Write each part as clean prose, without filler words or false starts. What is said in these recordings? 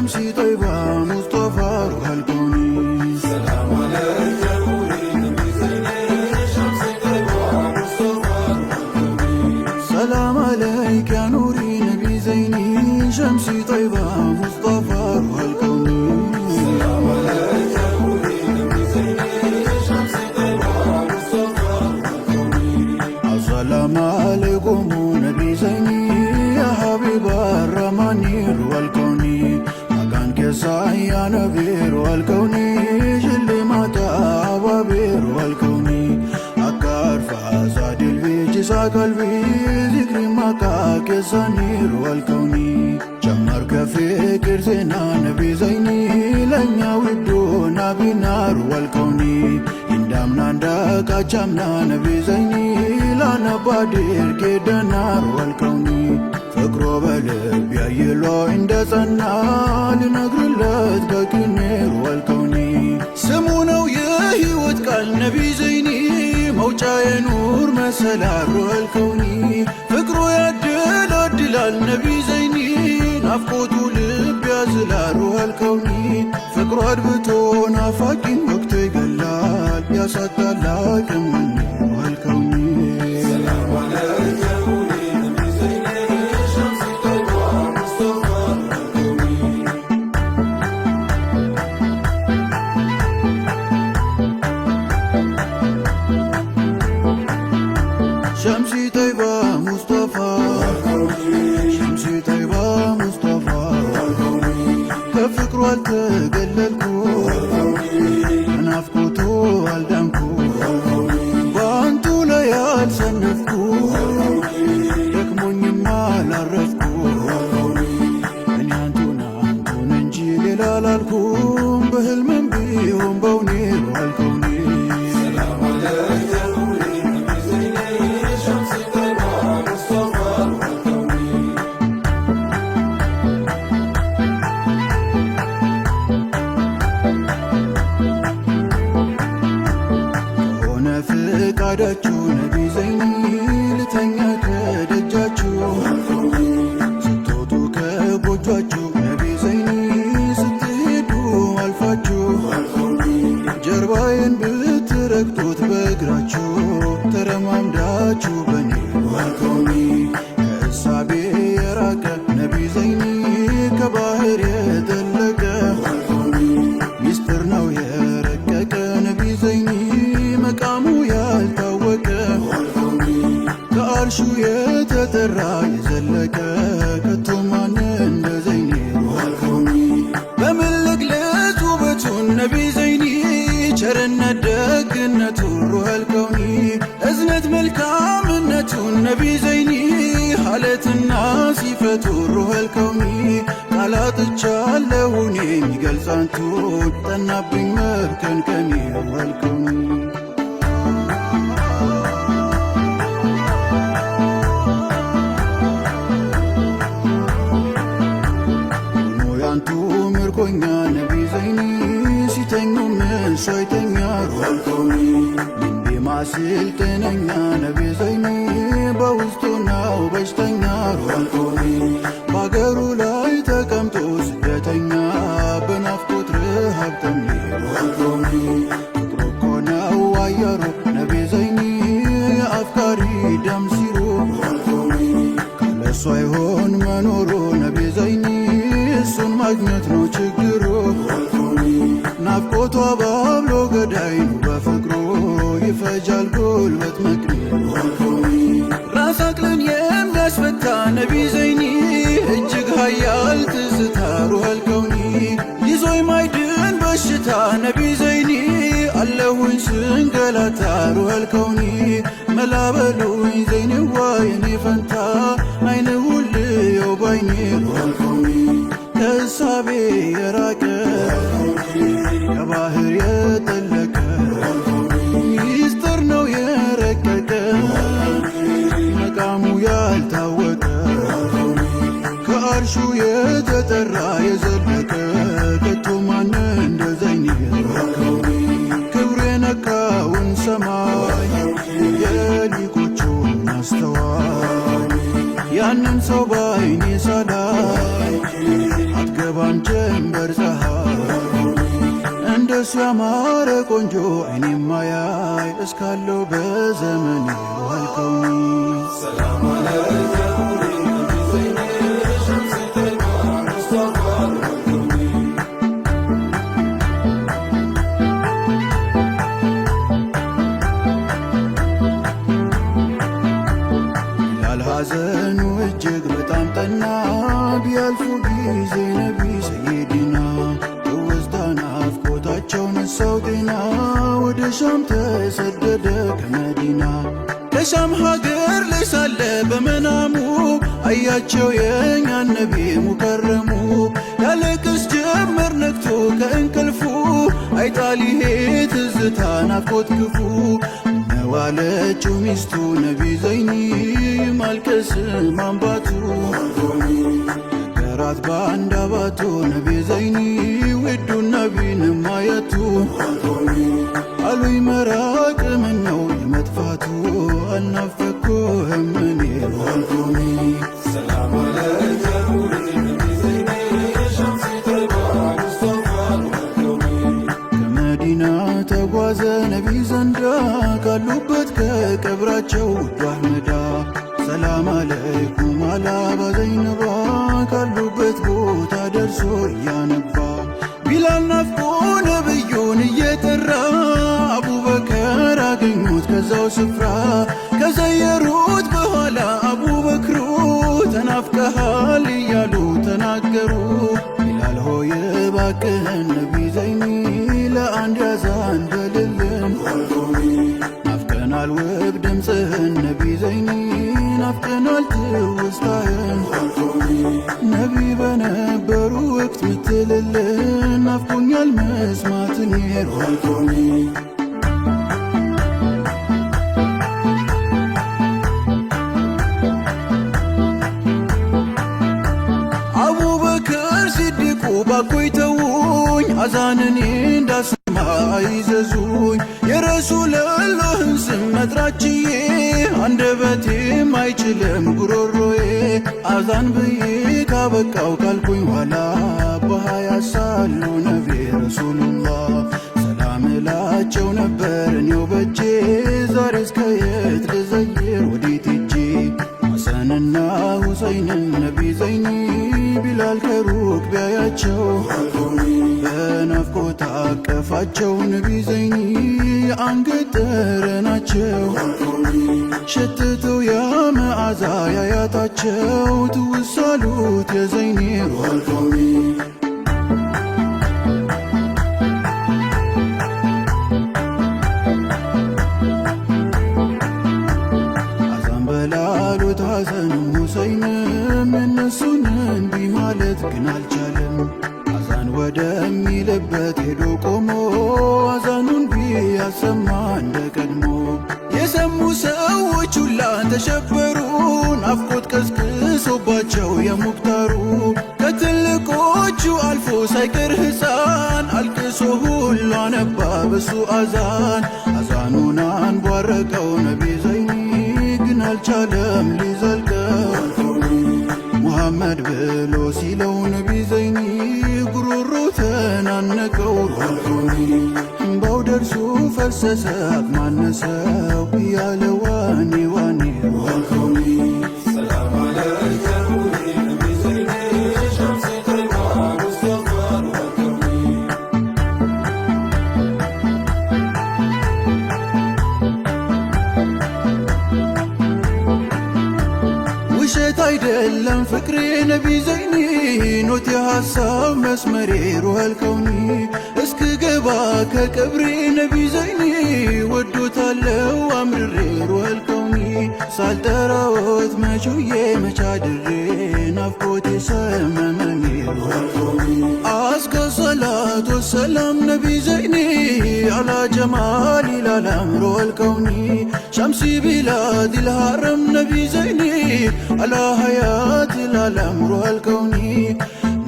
شمسي طيبة مصطفى روح الكوني سلام عليك يا نوري نبي زيني شمسي طيبة مصطفى روح الكوني سلام عليك يا نوري نبي زيني شمسي طيبة مصطفى روح الكوني سلام عليك يا نوري نبي زيني شمسي طيبة مصطفى روح الكوني السلام عليكم نبي زيني يا حبيب الرحمن روح الكوني مكان كسايا نبي روح الكوني جلي ماتا عبابي روح الكوني أكار فازاد البيج سا قلبي ذكري مكا كساني روح الكوني جمر كفكر زينا نبي زيني لنيا ودو نبينا روح الكوني اندامنا اندك اجامنا نبي زيني لانا بادر كدنا روح الكوني فكرو بلب يايلو اندسنا لنقرلت ككني روح الكوني سمونو يهيوت قال نبي زيني موجا ينور مسلا روح الكوني فكرو يدل ادلال نبي زيني نافقوتو لب يازلا روح الكوني فكرو ادبتو نافاقين وقتو يقلال يا ساتلاك من روح الكوني سلام عليك يا نوري نبي زيني شمسي طيبة مصطفى روح الكوني شمسي طيبة مصطفى شمسي طيبة مصطفى كفكرو التقللكو نافقوتو الدمكو بانتو ليال سنفكو دكموني ما لعرفكو من يانتونا انتون انجي للالالكم بهلمن بيهم بوني روح الكوني سلام عليك يا نوري نبي زيني شمسي طيبة مصطفى روح الكوني هنا فقاداتشو نبي زيني لتنيا كدجاتشو ستوتو كبوجاتشو نبي زيني ستهدو አልፋችሁ ጀርባዬን ብትረግጡት በእግራችሁ ተረማምዳችሁ በኔ روح الكوني ከእሳቤ የራቀ ነቢ ዘይኒ ከባህር የጠለቀ روح الكوني ሚስጥር ነው የረቀቀ ነቢ ዘይኒ መቃሙ ያልታወቀ روح الكوني ከአርሹ የተጠራ የዘለቀ ከቶ ማን እንደ ዘይኒ روح الكوني በምን ልግለጽ ውበቱን ነቢ ዘይኒ ቸርነት ደግነቱ روح الكوني እዝነት መልካምነቱን ነቢ ዘይኒ ሐለትና ሲፈቱ روح الكوني ቃላጥቻለሁ እኔ የሚገልጽ አንቱን ጠናብኝ መብከንከኔ روح الكوني ያንቱ ምርኮኛ ነቢ ዘይኒ ሲተኙ ምንሱ አይተኛ روح الكوني ልቤ ማስል ጤነኛ ነቢ ዘይኒ በውስጡ ነው በሽተኛ روح الكوني በአገሩ ላይ ተቀምጦ ስደተኛ በናፍቆት ረሃብተኛ روح الكوني ፍቅሩ እኮ ነው አየሩ ነቢ ዘይኒ የአፍቃሪ ደም ሲሩ روح الكوني ካለሱ አይሆን መኖሩ ነቢ ዘይኒ እሱን ማግኘት ነው ችግሩ روح الكوني ናፍቆቷ ባብሎ ገዳይ ነው በፍቅሩ ይፈጃል ጉልበት መክሪ روح الكوني ራስ አቅልን የሚያስፈታ ነቢ ዘይኒ እጅግ ኃያል ትዝታ روح الكوني ይዞ የማይድን በሽታ ነቢ ዘይኒ አለሁኝ ስንገላታ روح الكوني መላበሉኝ ዘይኒዋ የኔ ፈንታ አይን ውልየው ባይኔ روح الكوني ከእሳቤ የራቀ ከባህር የጠለቀ ሚስጥር ነው የረቀቀ መቃሙ ያልታወቀ ከአርሹ የተጠራ የዘለቀ ከቶ ማን እንደ ዘይኒ ክብሩ የነካውን ሰማይ የሊቆቹን አስተዋይ ያንን ሰው ባይኔ ሳላይ አትገባም ጀነት እንደሱ ያማረ ቆንጆ አይኔ ማያይ እስካለው በዘመኔ ሩሃል ከውኒ ሰላም አለይከ ሐዘኑ እጅግ በጣም ጠና ቢያልፉ ጊዜ ነቢ ሰይዲና ትውስታ ናፍቆታቸው ነሳው ጤና ወደ ሻም ተሰደደ ከመዲና ከሻም ሀገር ላይ ሳለ በመናሙ አያቸው የእኛን ነቢ ሙከረሙ ያለቅስ ጀመር ነግቶ ከእንቅልፉ አይጣሊሄ ትዝታ ናፍቆት ክፉ ዋለችው ሚስቱ ነቢ ዘይኒ ማልቀስ ማንባቱ ነገራት በአንድ አባቱ ነቢ ዘይኒ ውዱን ነቢን ማየቱ አሉኝ መራቅ ምነው የመጥፋቱ አልናፈኩህም እኔ ሩሃልኩኒ ሰላም አለይከ ተጓዘ ነቢ ዘንዳ ካሉበት ከቀብራቸው ውዱ አህመዳ ሰላም አለይኩም አላ ባዘይነባ ካሉበት ቦታ ደርሶ እያነባ ቢላል ናፍቆ ነብዩን እየጠራ አቡበከር አገኙት ከዛው ስፍራ ከዘየሩት በኋላ አቡበክሩ ተናፍቀሃል እያሉ ተናገሩ ቢላል ሆይ እባክህን ነቢ ዘይኒ ለአንድ ያዛን በልልን ናፍቀናል ውብ ድምፅህን ነቢ ዘይኒ ናፍቀናል ትውስታህን ነቢ በነበሩ ወቅት ምትልልን ናፍቆኛል መስማትን ሩሃልኩኒ አቡበከር ሲዲቁ ባኮይ ተውኝ አዛንን እንዳስማ አይዘዙኝ የረሱለላህን ስም መጥራችዬ አንደበቴም አይችልም ጉሮሮዬ አዛን ብዬ ካበቃው ካልኩኝ ኋላ በሃያ ሳሉ ነቢ ረሱሉላህ ሰላም እላቸው ነበር እኔው በጄ ዛሬ እስከ የት ልዘይር ወዴት ሄጄ ሐሰንና ሁሰይንን ነቢ ዘይኒ ቢላል ከሩቅ ቢያያቸው በናፍቆት አቀፋቸው ነቢ ዘይኒ የአንገት ጠረናቸው ሸትተው ያ መዓዛ ያያታቸው ትውሳሉት የዘይኒ ሩሃልኩኒ አዛን በላሉት ሐሰንም ሁሰይንም እነሱን እንዲህ ማለት ግን አልቻለም አዛን ወደሚልበት ሄዶ ቆሞ አዛኑን ቢያሰማ እንደ ቀድሞ የሰሙ ሰዎች ሁላ ተሸበሩ ናፍቆት ቀስቅሶባቸው የሙክታሩ ከትልቆቹ አልፎ ሳይቀር ሕፃን አልቅሶ ሁሉ አነባ በሱ አዛን አዛኑን አንቧረቀው ነቢ ዘይኒ ግን አልቻለም ሊዘልቀው ሙሐመድ ብሎ ሲለው ነቢ ዘይኒ ጉሮሮ ተናነቀው ሩሃልኩኒ እምባው ደርሶ ፈሰሰ አቅማነሰው እያለ ዋኔ ዋኔ ሩሃልኩኒ ሰላም አለይከ ነቢ ዘይኒ ሸምሲ ጠይባ ሙስጠፋ ሩሃልኩኒ ውሸት አይደለም ፍቅሬ ነቢ ዘይኒ ኖት የሐሳብ መስመሬ ሩሃልኩኒ እስክገባ ከቀብሬ ነቢ ዘይኒ ወዶታለው አምርሬ ሩሃልኩኒ ሳልጠራዎት መቹዬ መቻድሬ ናፍቆቴ ሰመመኔ ሩሃልኩኒ አስከ ሰላት ወሰላም ነቢ ዘይኒ አላ ጀማሊ ላላም ሩሃልኩኒ ሸምሲ ቢላድ ልሃረም ነቢ ዘይኒ አላ ሀያት ላላም ሩሃልኩኒ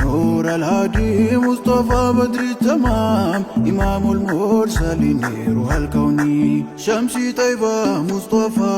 نور الهادي مصطفى بدر التمام إمام المرسلين روح الكوني شمسي طيبة مصطفى